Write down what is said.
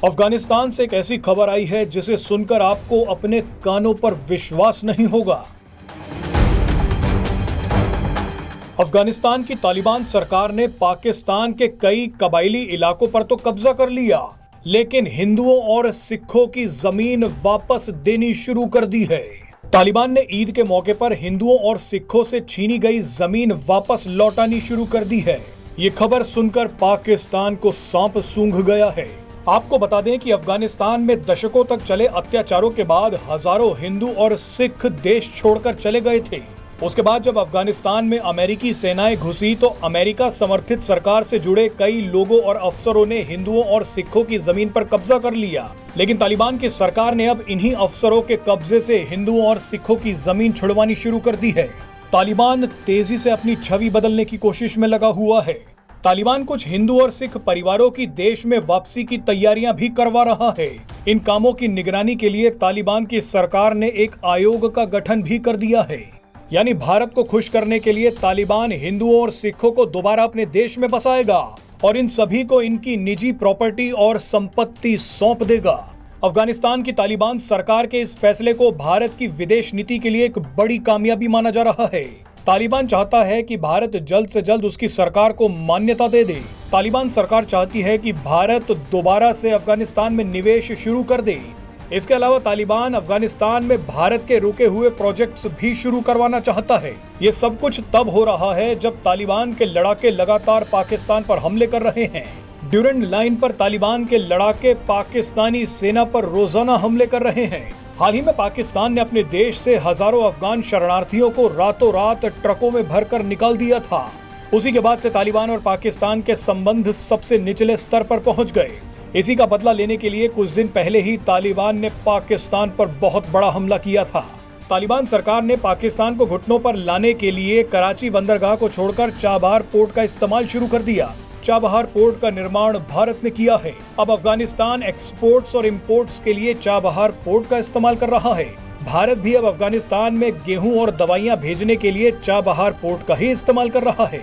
अफगानिस्तान से एक ऐसी खबर आई है जिसे सुनकर आपको अपने कानों पर विश्वास नहीं होगा। अफगानिस्तान की तालिबान सरकार ने पाकिस्तान के कई कबायली इलाकों पर तो कब्जा कर लिया, लेकिन हिंदुओं और सिखों की जमीन वापस देनी शुरू कर दी है। तालिबान ने ईद के मौके पर हिंदुओं और सिखों से छीनी गई जमीन वापस लौटानी शुरू कर दी है। ये खबर सुनकर पाकिस्तान को सांप सूंघ गया है। आपको बता दें कि अफगानिस्तान में दशकों तक चले अत्याचारों के बाद हजारों हिंदू और सिख देश छोड़कर चले गए थे। उसके बाद जब अफगानिस्तान में अमेरिकी सेनाएं घुसी तो अमेरिका समर्थित सरकार से जुड़े कई लोगों और अफसरों ने हिंदुओं और सिखों की जमीन पर कब्जा कर लिया। लेकिन तालिबान की सरकार ने अब इन्हीं अफसरों के कब्जे से हिंदुओं और सिखों की जमीन छुड़वानी शुरू कर दी है। तालिबान तेजी से अपनी छवि बदलने की कोशिश में लगा हुआ है। तालिबान कुछ हिंदू और सिख परिवारों की देश में वापसी की तैयारियां भी करवा रहा है। इन कामों की निगरानी के लिए तालिबान की सरकार ने एक आयोग का गठन भी कर दिया है। यानी भारत को खुश करने के लिए तालिबान हिंदुओं और सिखों को दोबारा अपने देश में बसाएगा और इन सभी को इनकी निजी प्रॉपर्टी और संपत्ति सौंप देगा। अफगानिस्तान की तालिबान सरकार के इस फैसले को भारत की विदेश नीति के लिए एक बड़ी कामयाबी माना जा रहा है। तालिबान चाहता है कि भारत जल्द से जल्द उसकी सरकार को मान्यता दे दे। तालिबान सरकार चाहती है कि भारत दोबारा से अफगानिस्तान में निवेश शुरू कर दे। इसके अलावा तालिबान अफगानिस्तान में भारत के रुके हुए प्रोजेक्ट्स भी शुरू करवाना चाहता है। ये सब कुछ तब हो रहा है जब तालिबान के लड़ाके लगातार पाकिस्तान पर हमले कर रहे हैं। ड्यूरेंट लाइन पर तालिबान के लड़ाके पाकिस्तानी सेना पर रोजाना हमले कर रहे हैं। हाल ही में पाकिस्तान ने अपने देश से हजारों अफगान शरणार्थियों को रातों रात ट्रकों में भरकर निकाल दिया था। उसी के बाद से तालिबान और पाकिस्तान के संबंध सबसे निचले स्तर पर पहुंच गए। इसी का बदला लेने के लिए कुछ दिन पहले ही तालिबान ने पाकिस्तान पर बहुत बड़ा हमला किया था। तालिबान सरकार ने पाकिस्तान को घुटनों पर लाने के लिए कराची बंदरगाह को छोड़कर चाबहार पोर्ट का इस्तेमाल शुरू कर दिया। चाबहार पोर्ट का निर्माण भारत ने किया है। अब अफगानिस्तान एक्सपोर्ट्स और इंपोर्ट्स के लिए चाबहार पोर्ट का इस्तेमाल कर रहा है। भारत भी अब अफगानिस्तान में गेहूं और दवाइयां भेजने के लिए चाबहार पोर्ट का ही इस्तेमाल कर रहा है।